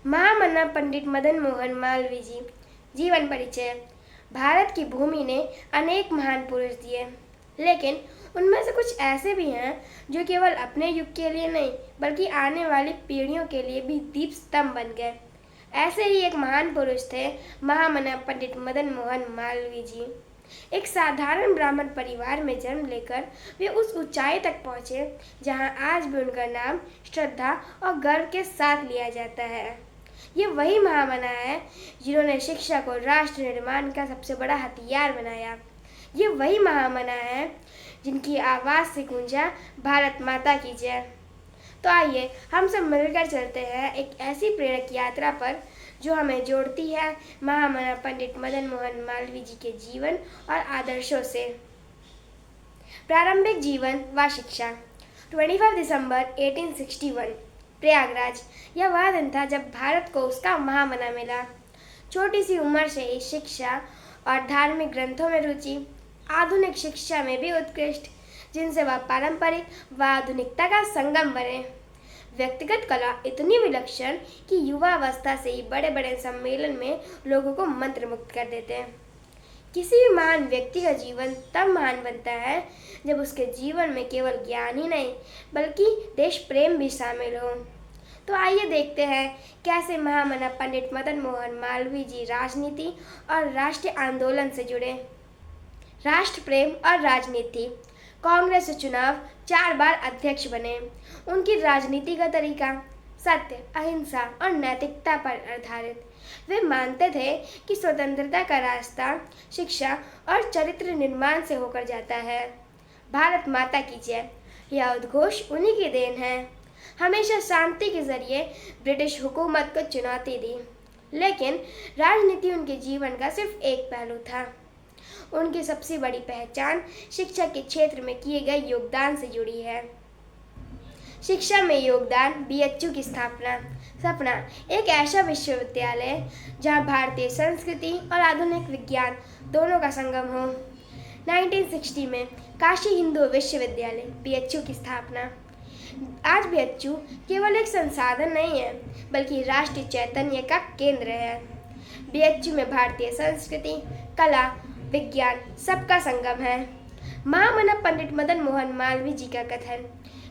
महामना पंडित मदन मोहन मालवीय जी। जीवन परिचय। भारत की भूमि ने अनेक महान पुरुष दिए, लेकिन उनमें से कुछ ऐसे भी हैं जो केवल अपने युग के लिए नहीं बल्कि आने वाली पीढ़ियों के लिए भी दीप स्तंभ बन गए। ऐसे ही एक महान पुरुष थे महामना पंडित मदन मोहन मालवीय जी। एक साधारण ब्राह्मण परिवार में जन्म लेकर वे उस ऊंचाई तक पहुंचे जहां आज भी उनका नाम श्रद्धा और गर्व के साथ लिया जाता है। ये वही महामना है जिन्होंने शिक्षा को राष्ट्र निर्माण का सबसे बड़ा हथियार बनाया। ये वही महामना है जिनकी आवाज़ से गूंजा भारत माता की जय। तो आइए हम सब मिलकर चलते हैं एक ऐसी प्रेरक यात्रा पर जो हमें जोड़ती है महामना पंडित मदन मोहन मालवीय जी के जीवन और आदर्शों से। प्रारंभिक जीवन व शिक्षा। 25 दिसंबर 1861 प्रयागराज। यह वह दिन था जब भारत को उसका महामना मिला। छोटी सी उम्र से ही शिक्षा और धार्मिक ग्रंथों में रुचि, आधुनिक शिक्षा में भी उत्कृष्ट, जिनसे वह पारंपरिक व आधुनिकता का संगम बने। व्यक्तिगत कला इतनी विलक्षण कि युवावस्था से ही बड़े बड़े सम्मेलन में लोगों को मंत्रमुग्ध कर देते हैं। किसी भी महान व्यक्ति का जीवन तब महान बनता है जब उसके जीवन में केवल ज्ञान ही नहीं बल्कि देश प्रेम भी शामिल हो। तो आइए देखते हैं कैसे महामना पंडित मदन मोहन मालवीय जी राजनीति और राष्ट्रीय आंदोलन से जुड़े। राष्ट्र प्रेम और राजनीति। कांग्रेस से चुनाव 4 बार अध्यक्ष बने। उनकी राजनीति का तरीका सत्य, अहिंसा और नैतिकता पर आधारित। वे मानते थे कि स्वतंत्रता का रास्ता शिक्षा और चरित्र निर्माण से होकर जाता है। भारत माता की जय, यह उद्घोष उन्हीं की देन है। हमेशा शांति के जरिए ब्रिटिश हुकूमत को चुनौती दी, लेकिन राजनीति उनके जीवन का सिर्फ एक पहलू था। उनकी सबसे बड़ी पहचान शिक्षा के क्षेत्र में किए गए योगदान से जुड़ी है। शिक्षा में योगदान। बीएचयू की स्थापना। सपना, एक ऐसा विश्वविद्यालय जहां भारतीय संस्कृति और आधुनिक विज्ञान दोनों का संगम हो। 1960 में काशी हिंदू विश्वविद्यालय बीएचयू की स्थापना। आज बीएचयू केवल एक संसाधन नहीं है बल्कि राष्ट्रीय चैतन्य का केंद्र है। बीएचयू में भारतीय संस्कृति, कला, विज्ञान सबका संगम है। महामना पंडित मदन मोहन मालवीय जी का कथन,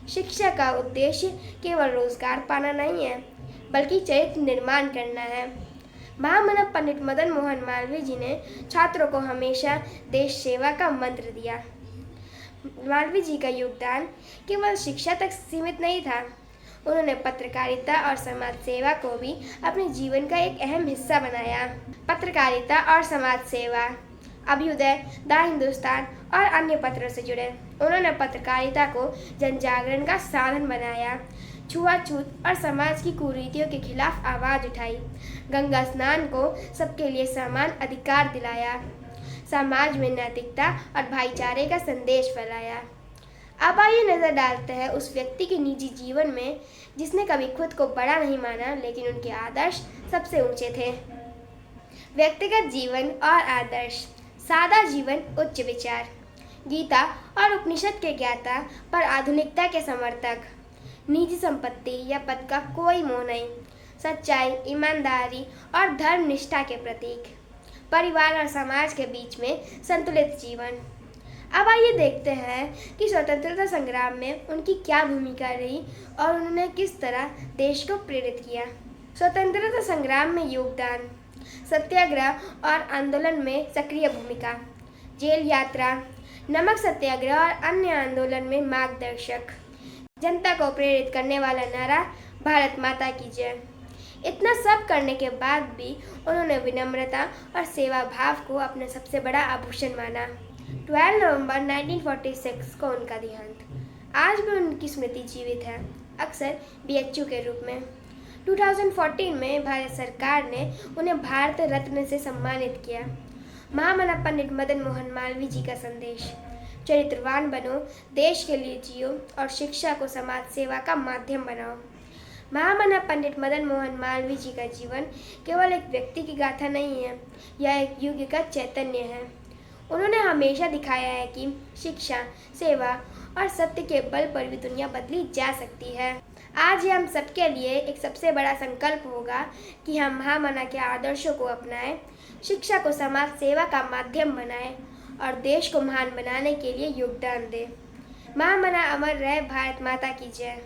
शिक्षा का उद्देश्य केवल रोजगार पाना नहीं है बल्कि चरित्र निर्माण करना है। महामना पंडित मदन मोहन मालवीय जी ने छात्रों को हमेशा देश सेवा का मंत्र दिया। मालवीय जी का योगदान केवल शिक्षा तक सीमित नहीं था, उन्होंने पत्रकारिता और समाज सेवा को भी अपने जीवन का एक अहम हिस्सा बनाया। पत्रकारिता और समाज सेवा। अभ्युदय, द हिंदुस्तान और अन्य पत्रों से जुड़े। उन्होंने पत्रकारिता को जन जागरण का साधन बनाया। छुआछूत और समाज की कुरीतियों के खिलाफ आवाज़ उठाई। गंगा स्नान को सबके लिए समान अधिकार दिलाया। समाज में नैतिकता और भाईचारे का संदेश फैलाया। अब आइए नजर डालते हैं उस व्यक्ति के निजी जीवन में जिसने कभी खुद को बड़ा नहीं माना लेकिन उनके आदर्श सबसे ऊंचे थे। व्यक्तिगत जीवन और आदर्श। सादा जीवन, उच्च विचार। गीता और उपनिषद के ज्ञाता पर आधुनिकता के समर्थक। निजी संपत्ति या पद का कोई मोह नहीं। सच्चाई, ईमानदारी और धर्म निष्ठा के प्रतीक। परिवार और समाज के बीच में संतुलित जीवन। अब आइए देखते हैं कि स्वतंत्रता संग्राम में उनकी क्या भूमिका रही और उन्होंने किस तरह देश को प्रेरित किया। स्वतंत्रता संग्राम में योगदान। सत्याग्रह और आंदोलन में सक्रिय भूमिका। जेल यात्रा, नमक सत्याग्रह और अन्य आंदोलन में मार्गदर्शक। जनता को प्रेरित करने वाला नारा भारत माता की जय। इतना सब करने के बाद भी उन्होंने विनम्रता और सेवा भाव को अपना सबसे बड़ा आभूषण माना। 12 नवंबर 1946 को उनका देहांत। आज भी उनकी स्मृति जीवित है, अक्सर बीएचयू के रूप में। 2014 में भारत सरकार ने उन्हें भारत रत्न से सम्मानित किया। महामना पंडित मदन मोहन मालवीय जी का संदेश, चरित्रवान बनो, देश के लिए जियो और शिक्षा को समाज सेवा का माध्यम बनाओ। महामना पंडित मदन मोहन मालवीय जी का जीवन केवल एक व्यक्ति की गाथा नहीं है, यह एक युग का चैतन्य है। उन्होंने हमेशा दिखाया है कि शिक्षा, सेवा और सत्य के बल पर भी दुनिया बदली जा सकती है। आज ये हम सबके लिए एक सबसे बड़ा संकल्प होगा कि हम महामना के आदर्शों को अपनाएं, शिक्षा को समाज सेवा का माध्यम बनाएं और देश को महान बनाने के लिए योगदान दें। महामना अमर रहे। भारत माता की जय।